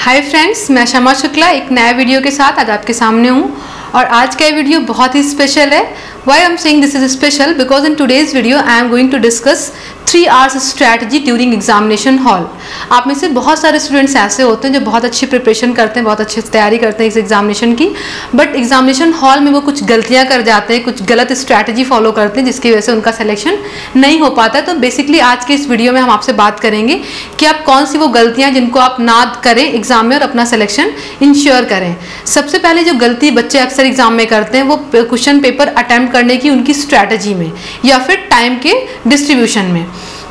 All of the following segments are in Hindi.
हाय फ्रेंड्स, मैं शमा शुक्ला एक नया वीडियो के साथ आज आपके सामने हूँ और आज का वीडियो बहुत ही स्पेशल है। Why I'm saying this is special? Because in today's video I am going to discuss 3 hours strategy during examination hall। आप में से बहुत सारे स्टूडेंट्स ऐसे होते हैं जो बहुत अच्छी प्रिपरेशन करते हैं, बहुत अच्छे से तैयारी करते हैं इस एग्जामिनेशन की, बट एग्जामिनेशन हॉल में वो कुछ गलतियां कर जाते हैं, कुछ गलत स्ट्रैटेजी फॉलो करते हैं जिसकी वजह से उनका सिलेक्शन नहीं हो पाता है। तो बेसिकली आज के इस वीडियो में हम आपसे बात करेंगे कि आप कौन सी वो गलतियां जिनको आप ना करें एग्जाम में और अपना सिलेक्शन इंश्योर करें। सबसे पहले जो गलती बच्चे अक्सर एग्जाम में करते हैं वो क्वेश्चन पेपर अटेम्प्ट करने की उनकी स्ट्रैटेजी में या फिर टाइम के डिस्ट्रीब्यूशन में।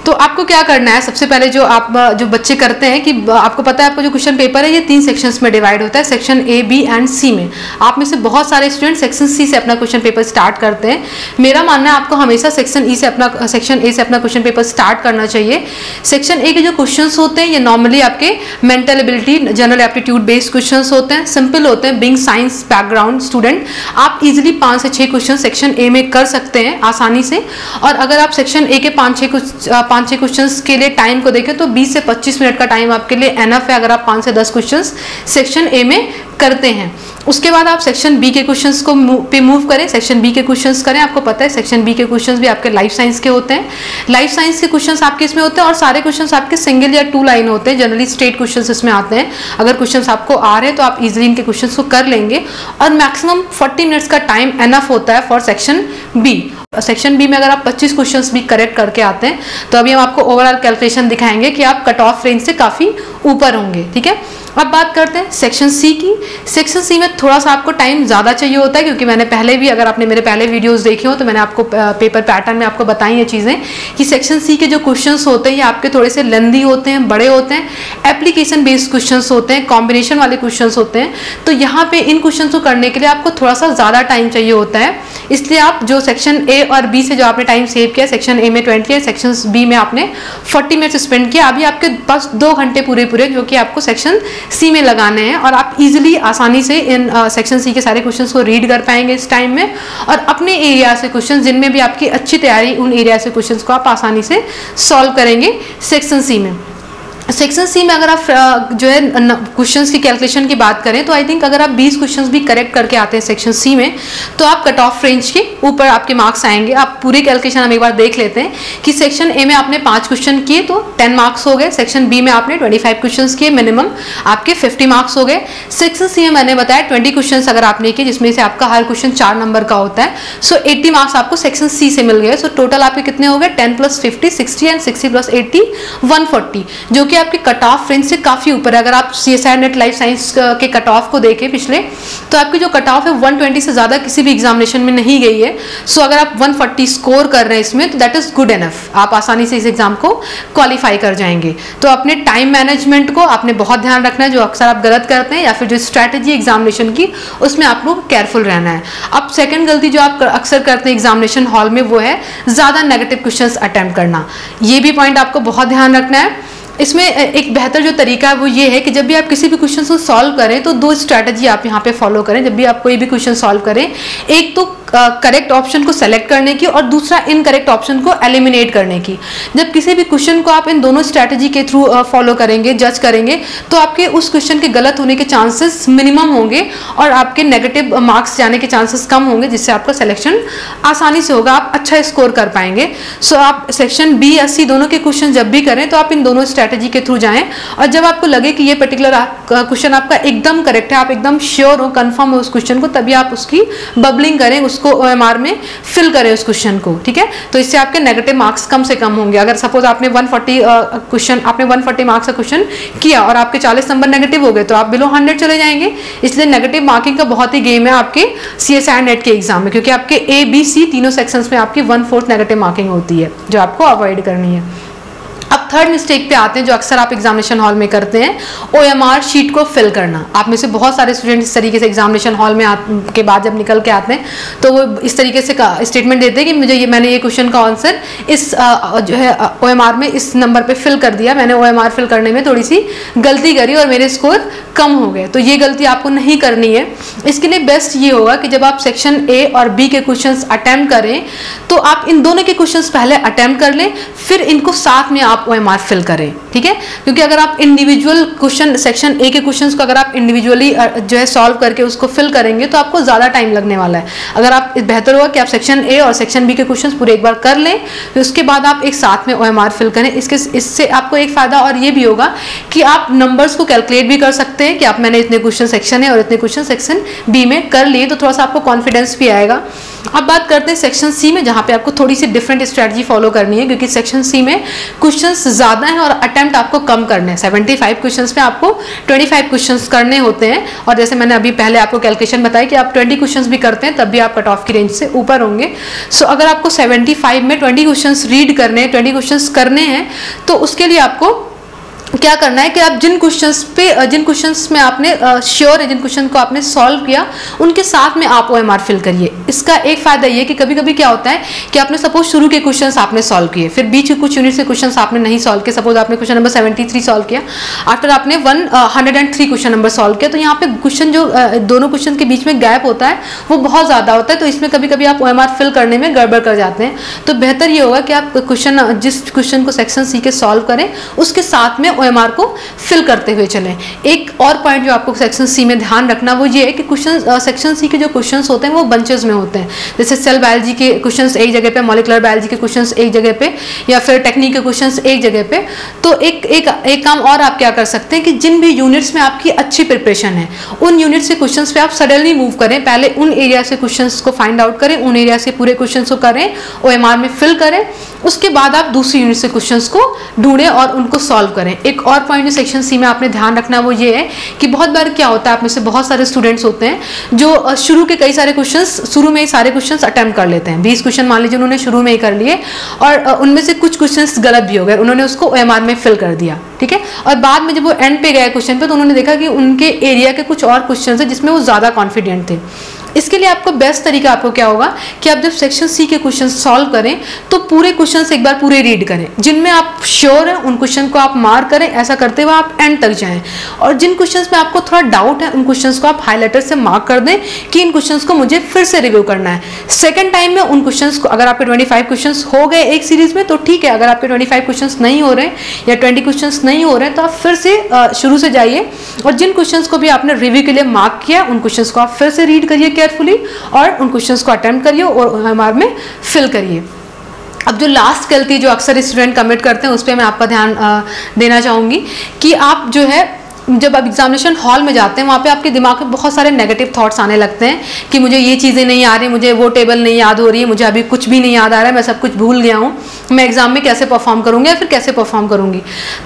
तो आपको क्या करना है, सबसे पहले जो बच्चे करते हैं कि आपको पता है आपको जो क्वेश्चन पेपर है ये 3 सेक्शंस में डिवाइड होता है, सेक्शन ए, बी एंड सी में। आप में से बहुत सारे स्टूडेंट सेक्शन सी से अपना क्वेश्चन पेपर स्टार्ट करते हैं। मेरा मानना है आपको हमेशा सेक्शन ए से अपना क्वेश्चन पेपर स्टार्ट करना चाहिए। सेक्शन ए के जो क्वेश्चन होते हैं ये नॉर्मली आपके mental ability, general aptitude based question होते हैं, सिंपल होते हैं। बीइंग साइंस बैकग्राउंड स्टूडेंट आप इजिली 5 से 6 क्वेश्चन सेक्शन ए में कर सकते हैं आसानी से। और अगर आप सेक्शन ए के 5-6 क्वेश्चंस के लिए टाइम को देखें तो 20 से 25 मिनट का टाइम आपके लिए एनफ है अगर आप 5 से 10 क्वेश्चंस सेक्शन ए में करते हैं। उसके बाद आप सेक्शन बी के क्वेश्चंस को मूव करें, सेक्शन बी के क्वेश्चंस करें। आपको पता है सेक्शन बी के क्वेश्चंस भी आपके लाइफ साइंस के होते हैं। लाइफ साइंस के क्वेश्चंस आपके इसमें होते हैं और सारे क्वेश्चंस आपके सिंगल या 2 लाइन होते हैं। जनरली स्ट्रेट क्वेश्चंस इसमें आते हैं। अगर क्वेश्चंस आपको आ रहे हैं तो आप इजीली इनके क्वेश्चंस को कर लेंगे और मैक्सिमम 40 मिनट्स का टाइम एनफ होता है for section B. Section B में अगर आप 25 क्वेश्चंस भी करेक्ट करके आते हैं तो अभी हम आपको ओवरऑल कैलकुलेशन दिखाएंगे कि आप कट ऑफ रेंज से काफ़ी ऊपर होंगे। ठीक है, अब बात करते हैं सेक्शन सी की। सेक्शन सी में थोड़ा सा आपको टाइम ज़्यादा चाहिए होता है क्योंकि मैंने पहले भी, अगर आपने मेरे पहले वीडियोस देखे हो तो मैंने आपको पेपर पैटर्न में आपको बताई ये चीज़ें कि सेक्शन सी के जो क्वेश्चंस होते हैं ये आपके थोड़े से लेंदी होते हैं, बड़े होते हैं, एप्लीकेशन बेस्ड क्वेश्चंस होते हैं, कॉम्बिनेशन वाले क्वेश्चंस होते हैं। तो यहाँ पे इन क्वेश्चंस को करने के लिए आपको थोड़ा सा ज़्यादा टाइम चाहिए होता है। इसलिए आप जो सेक्शन ए और बी से जो आपने टाइम सेव किया, सेक्शन ए में 20 है, सेक्शन बी में आपने 40 मिनट्स स्पेंड किया। अभी आपके पास 2 घंटे पूरे जो कि आपको सेक्शन सी में लगाने हैं और आप इजीली आसानी से इन सेक्शन सी के सारे क्वेश्चंस को रीड कर पाएंगे इस टाइम में और अपने एरिया से क्वेश्चंस जिनमें भी आपकी अच्छी तैयारी, उन एरिया से क्वेश्चंस को आप आसानी से सॉल्व करेंगे सेक्शन सी में। सेक्शन सी में अगर आप जो है क्वेश्चंस की कैलकुलेशन की बात करें तो आई थिंक अगर आप 20 क्वेश्चंस भी करेक्ट करके आते हैं सेक्शन सी में तो आप कट ऑफ रेंज के ऊपर आपके मार्क्स आएंगे। आप पूरे कैलकुलेशन हम एक बार देख लेते हैं कि सेक्शन ए में आपने 5 क्वेश्चन किए तो 10 मार्क्स हो गए, सेक्शन बी में आपने 25 क्वेश्चन किए, मिनिमम आपके 50 मार्क्स हो गए। सेक्शन सी में मैंने बताया 20 क्वेश्चन अगर आपने किए जिसमें से आपका हर क्वेश्चन 4 नंबर का होता है, सो 80 मार्क्स आपको सेक्शन सी से मिल गए। सो टोटल आपके कितने हो गए, 10 + 50 60 एंड 60 + 80 140, जो कि आपके कट ऑफ रेंज से काफी ऊपर है। अगर आप CSIR नेट लाइफ साइंस के कट ऑफ को देखें पिछले, तो आपकी जो कट ऑफ है 120 से ज्यादा किसी भी एग्जामिनेशन में नहीं गई है। सो अगर आप 140 स्कोर कर रहे हैं इसमें तो दैट इज गुड एनफ, आप आसानी से इस एग्जाम को क्वालिफाई कर जाएंगे। तो अपने टाइम मैनेजमेंट को आपने बहुत ध्यान रखना है, जो अक्सर आप गलत करते हैं, या फिर जो स्ट्रैटेजी एग्जामिनेशन की उसमें आप लोग केयरफुल रहना है। अब सेकंड गलती जो आप अक्सर करते हैं एग्जामिनेशन हॉल में वो है ज्यादा नेगेटिव क्वेश्चंस अटेम्प्ट करना। ये भी पॉइंट आपको बहुत ध्यान रखना है। इसमें एक बेहतर जो तरीका है वो ये है कि जब भी आप किसी भी क्वेश्चन को सॉल्व करें तो 2 स्ट्रैटेजी आप यहाँ पे फॉलो करें। जब भी आप कोई भी क्वेश्चन सॉल्व करें, एक तो करेक्ट ऑप्शन को सेलेक्ट करने की और दूसरा इनकरेक्ट ऑप्शन को एलिमिनेट करने की। जब किसी भी क्वेश्चन को आप इन दोनों स्ट्रैटेजी के थ्रू फॉलो करेंगे, जज करेंगे, तो आपके उस क्वेश्चन के गलत होने के चांसेस मिनिमम होंगे और आपके नेगेटिव मार्क्स जाने के चांसेस कम होंगे, जिससे आपका सिलेक्शन आसानी से होगा, आप अच्छा स्कोर कर पाएंगे। सो आप सेक्शन बी या सी दोनों के क्वेश्चन जब भी करें तो आप इन दोनों स्ट्रैटेजी के थ्रू जाएं और जब आपको लगे कि ये पर्टिकुलर क्वेश्चन आपका एकदम करेक्ट है, आप एकदम श्योर हो, कंफर्म हो उस क्वेश्चन को, तभी आप उसकी बबलिंग करें, उसको OMR में फिल करें उस क्वेश्चन को। ठीक है, तो इससे आपके नेगेटिव मार्क्स कम से कम होंगे। अगर सपोज आपने 140 मार्क्स का क्वेश्चन किया और आपके 40 नंबर नेगेटिव हो गए तो आप बिलो 100 चले जाएंगे। इसलिए नेगेटिव मार्किंग का बहुत ही गेम है आपके CSIR नेट के एग्जाम में, क्योंकि आपके A, B, C तीनों सेक्शंस में आपकी 1/4 नेगेटिव मार्किंग होती है, जो आपको अवॉइड करनी है। अब थर्ड मिस्टेक पे आते हैं जो अक्सर आप एग्जामिनेशन हॉल में करते हैं, OMR शीट को फिल करना। आप में से बहुत सारे स्टूडेंट इस तरीके से एग्जामिनेशन हॉल में के बाद जब निकल के आते हैं तो वो इस तरीके से स्टेटमेंट देते हैं कि मैंने ये क्वेश्चन का आंसर इस जो है OMR में इस नंबर पे फिल कर दिया, मैंने OMR फिल करने में थोड़ी सी गलती करी और मेरे स्कोर कम हो गए। तो ये गलती आपको नहीं करनी है। इसके लिए बेस्ट ये होगा कि जब आप सेक्शन ए और बी के क्वेश्चंस अटेम्प्ट करें तो आप इन दोनों के क्वेश्चंस पहले अटेम्प्ट कर लें, फिर इनको साथ में आप OMR फिल करें, ठीक है। क्योंकि अगर आप इंडिविजुअल क्वेश्चन सेक्शन ए के क्वेश्चंस को अगर आप इंडिविजुअली जो है सॉल्व करके उसको फिल करेंगे तो आपको ज़्यादा टाइम लगने वाला है। अगर आप बेहतर होगा कि आप सेक्शन ए और सेक्शन बी के क्वेश्चंस पूरे एक बार कर लें, फिर उसके बाद आप एक साथ में OMR फिल करें। इससे आपको एक फ़ायदा और ये भी होगा कि आप नंबर्स को कैलकुलेट भी कर सकते हैं कि आप मैंने इतने क्वेश्चन सेक्शन ए और इतने क्वेश्चन सेक्शन बी में कर लिए, तो थोड़ा सा आपको कॉन्फिडेंस भी आएगा। अब बात करते हैं सेक्शन सी में, जहाँ पे आपको थोड़ी सी डिफरेंट स्ट्रेटजी फॉलो करनी है, क्योंकि सेक्शन सी में क्वेश्चंस ज़्यादा हैं और अटेम्प्ट आपको कम करने हैं। 75 क्वेश्चंस में आपको 25 क्वेश्चंस करने होते हैं, और जैसे मैंने अभी पहले आपको कैलकुलेशन बताई कि आप 20 क्वेश्चंस भी करते हैं तब भी आप कट ऑफ की रेंज से ऊपर होंगे। सो अगर आपको 75 में 20 क्वेश्चंस रीड करने हैं, 20 क्वेश्चंस करने हैं, तो उसके लिए आपको क्या करना है कि आप जिन क्वेश्चंस में आपने श्योर है, जिन क्वेश्चन को आपने सॉल्व किया, उनके साथ में आप OMR फिल करिए। इसका एक फायदा ये कि कभी कभी क्या होता है कि आपने सपोज शुरू के क्वेश्चंस आपने सॉल्व किए, फिर बीच के कुछ यूनिट से क्वेश्चंस आपने नहीं सॉल्व किए, सपोज आपने क्वेश्चन नंबर 73 सॉल्व किया, आफ्टर आपने 103 क्वेश्चन नंबर सॉल्व किया, तो यहाँ पे क्वेश्चन जो दोनों क्वेश्चन के बीच में गैप होता है वो बहुत ज़्यादा होता है, तो इसमें कभी कभी आप OMR फिल करने में गड़बड़ कर जाते हैं। तो बेहतर ये होगा कि आप जिस क्वेश्चन को सेक्शन सी के सॉल्व करें उसके साथ में OMR को फिल करते हुए चलें। एक और पॉइंट जो आपको सेक्शन सी में ध्यान रखना वो ये है कि क्वेश्चन सेक्शन सी के जो क्वेश्चंस होते हैं वो बंचेस में होते हैं। जैसे सेल बायोलॉजी के क्वेश्चंस एक जगह पे, मॉलिक्यूलर बायोलॉजी के क्वेश्चंस एक जगह पे, या फिर टेक्निक के क्वेश्चंस एक जगह पे। तो एक काम और आप क्या कर सकते हैं कि जिन भी यूनिट्स में आपकी अच्छी प्रिपरेशन है उन यूनिट से क्वेश्चंस पे आप सडनली मूव करें, पहले उन एरिया से क्वेश्चंस को फाइंड आउट करें, उन एरिया से पूरे क्वेश्चंस को करें, OMR में फिल करें, उसके बाद आप दूसरी यूनिट से क्वेश्चंस को ढूंढें और उनको सॉल्व करें। एक और पॉइंट जो सेक्शन सी में आपने ध्यान रखना वो ये है कि बहुत बार क्या होता है, आप में से बहुत सारे स्टूडेंट्स होते हैं जो शुरू के कई सारे क्वेश्चंस शुरू में ही सारे क्वेश्चंस अटेम्प्ट कर लेते हैं। 20 क्वेश्चन मान लीजिए उन्होंने शुरू में ही कर लिए और उनमें से कुछ क्वेश्चंस गलत भी हो गए, उन्होंने उसको OMR में फिल कर दिया, ठीक है। और बाद में जब वो एंड पे गए क्वेश्चन पे तो उन्होंने देखा कि उनके एरिया के कुछ और क्वेश्चन है जिसमें वो ज़्यादा कॉन्फिडेंट थे। इसके लिए आपको बेस्ट तरीका आपको क्या होगा कि आप जब सेक्शन सी के क्वेश्चन सॉल्व करें तो पूरे क्वेश्चन एक बार पूरे रीड करें, जिनमें आप श्योर हैं उन क्वेश्चन को आप मार्क करें, ऐसा करते हुए आप एंड तक जाएं। और जिन क्वेश्चंस में आपको थोड़ा डाउट है उन क्वेश्चंस को आप हाईलाइटर से मार्क कर दें कि इन क्वेश्चंस को मुझे फिर से रिव्यू करना है। सेकंड टाइम में उन क्वेश्चंस को, अगर आपके 25 क्वेश्चंस हो गए एक सीरीज में तो ठीक है, अगर आपके 25 क्वेश्चंस नहीं हो रहे या 20 क्वेश्चंस नहीं हो रहे हैं तो आप फिर से शुरू से जाइए और जिन क्वेश्चंस को भी आपने रिव्यू के लिए मार्क किया उन क्वेश्चंस को आप फिर से रीड करिए केयरफुली और उन क्वेश्चंस को अटेम्प्ट करिए और OMR में फिल करिए। अब जो लास्ट गलती जो अक्सर स्टूडेंट कमिट करते हैं उस पर मैं आपका ध्यान देना चाहूँगी कि आप जो है जब आप एग्जामिनेशन हॉल में जाते हैं वहाँ पे आपके दिमाग में बहुत सारे नेगेटिव थॉट्स आने लगते हैं कि मुझे ये चीज़ें नहीं आ रही, मुझे वो टेबल नहीं याद हो रही है, मुझे अभी कुछ भी नहीं याद आ रहा है, मैं सब कुछ भूल गया हूँ, मैं एग्जाम में कैसे परफॉर्म करूँगी या फिर कैसे परफॉर्म करूँगी।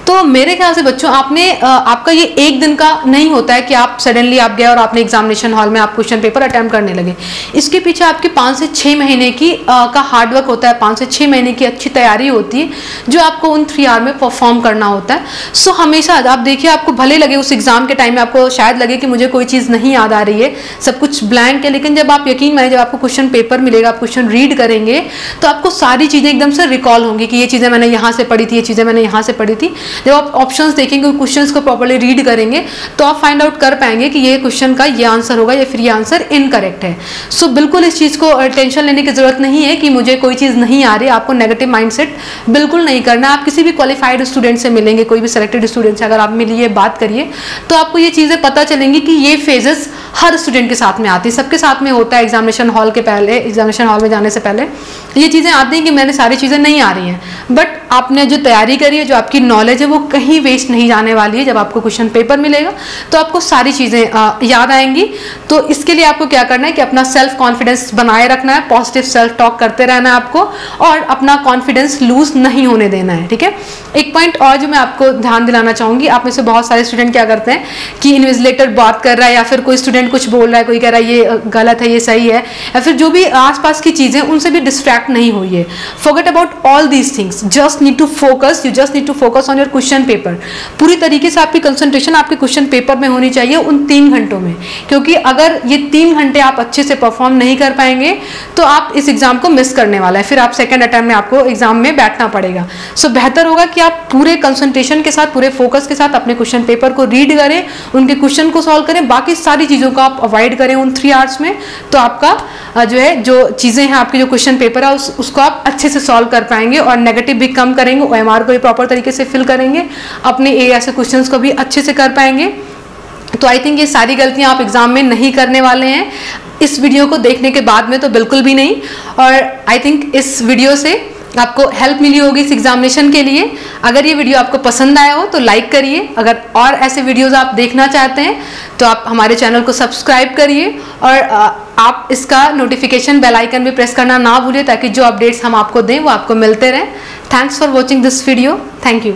तो मेरे ख्याल से बच्चों आपका ये एक दिन का नहीं होता है कि आप सडनली आप गए और आपने एग्जामिनेशन हॉल में आप क्वेश्चन पेपर अटैम्प्ट करने लगे। इसके पीछे आपके 5 से 6 महीने की का हार्डवर्क होता है, 5 से 6 महीने की अच्छी तैयारी होती है जो आपको उन 3 आवर में परफॉर्म करना होता है। सो हमेशा आप देखिए, आपको भले लगे उस एग्जाम के टाइम में आपको शायद लगे कि मुझे कोई चीज़ नहीं याद आ रही है, सब कुछ ब्लैंक है, लेकिन जब आप यकीन मानिए जब आपको क्वेश्चन पेपर मिलेगा, आप क्वेश्चन रीड करेंगे तो आपको सारी चीज़ें एकदम से रिकॉल होंगी कि ये चीज़ें मैंने यहाँ से पढ़ी थी, ये चीज़ें मैंने यहाँ से पढ़ी थी। जब आप ऑप्शंस देखेंगे, क्वेश्चंस को प्रॉपर्ली रीड करेंगे तो आप फाइंड आउट कर पाएंगे कि ये क्वेश्चन का ये आंसर होगा या फिर ये आंसर इनकरेक्ट है। सो बिल्कुल इस चीज़ को टेंशन लेने की जरूरत नहीं है कि मुझे कोई चीज़ नहीं आ रही। आपको नेगेटिव माइंडसेट बिल्कुल नहीं करना। आप किसी भी क्वालिफाइड स्टूडेंट से मिलेंगे, कोई भी सेलेक्टेड स्टूडेंट से अगर आप मिलिए, बात करिए, तो आपको ये चीज़ें पता चलेंगी कि ये फेजेस हर स्टूडेंट के साथ में आती है, सबके साथ में होता है। एग्जामिनेशन हॉल के पहले, एग्जामिनेशन हॉल में जाने से पहले ये चीज़ें आती हैं कि मैंने सारी चीज़ें नहीं आ रही हैं, बट आपने जो तैयारी करी है, जो आपकी नॉलेज है, वो कहीं वेस्ट नहीं जाने वाली है। जब आपको क्वेश्चन पेपर मिलेगा तो आपको सारी चीज़ें याद आएंगी। तो इसके लिए आपको क्या करना है कि अपना सेल्फ कॉन्फिडेंस बनाए रखना है, पॉजिटिव सेल्फ टॉक करते रहना है आपको, और अपना कॉन्फिडेंस लूज नहीं होने देना है, ठीक है। एक पॉइंट और जो मैं आपको ध्यान दिलाना चाहूँगी, आप में से बहुत सारे स्टूडेंट क्या करते हैं कि इन्विजिलेटर बात कर रहा है या फिर कोई स्टूडेंट कुछ बोल रहा है, कोई कह रहा है ये गलत है, ये सही है, या फिर जो भी आसपास की चीज़ें उनसे भी डिस्ट्रैक्ट नहीं हुई है। Forget about all these things, just need to focus, you just need to focus on your question paper. पूरी तरीके से आपकी कंसंट्रेशन आपके क्वेश्चन पेपर में होनी चाहिए उन 3 घंटों में, क्योंकि अगर ये 3 घंटे आप अच्छे से परफॉर्म नहीं कर पाएंगे तो आप इस एग्जाम को मिस करने वाला है, फिर आप सेकंड अटेम्प्ट में आपको एग्जाम में बैठना पड़ेगा। सो बेहतर होगा कि आप पूरे कंसंट्रेशन के साथ, पूरे फोकस के साथ अपने क्वेश्चन पेपर को रीड करें, उनके क्वेश्चन को सॉल्व करें, बाकी सारी चीज़ों को आप अवॉइड करें उन 3 आवर्स में। तो आपका जो है, जो चीज़ें हैं, आपके जो क्वेश्चन पेपर है उसको आप अच्छे से सॉल्व कर पाएंगे और नेगेटिव भी कम कम करेंगे, OMR को भी प्रॉपर तरीके से फिल करेंगे, अपने एरिया से क्वेश्चंस को भी अच्छे से कर पाएंगे। तो आई थिंक ये सारी गलतियां आप एग्जाम में नहीं करने वाले हैं, इस वीडियो को देखने के बाद में तो बिल्कुल भी नहीं। और आई थिंक इस वीडियो से आपको हेल्प मिली होगी इस एग्जामिनेशन के लिए। अगर ये वीडियो आपको पसंद आया हो तो लाइक करिए, अगर और ऐसे वीडियोस आप देखना चाहते हैं तो आप हमारे चैनल को सब्सक्राइब करिए और आप इसका नोटिफिकेशन बेल आइकन भी प्रेस करना ना भूलिए ताकि जो अपडेट्स हम आपको दें वो आपको मिलते रहें। Thanks for watching this video. Thank you.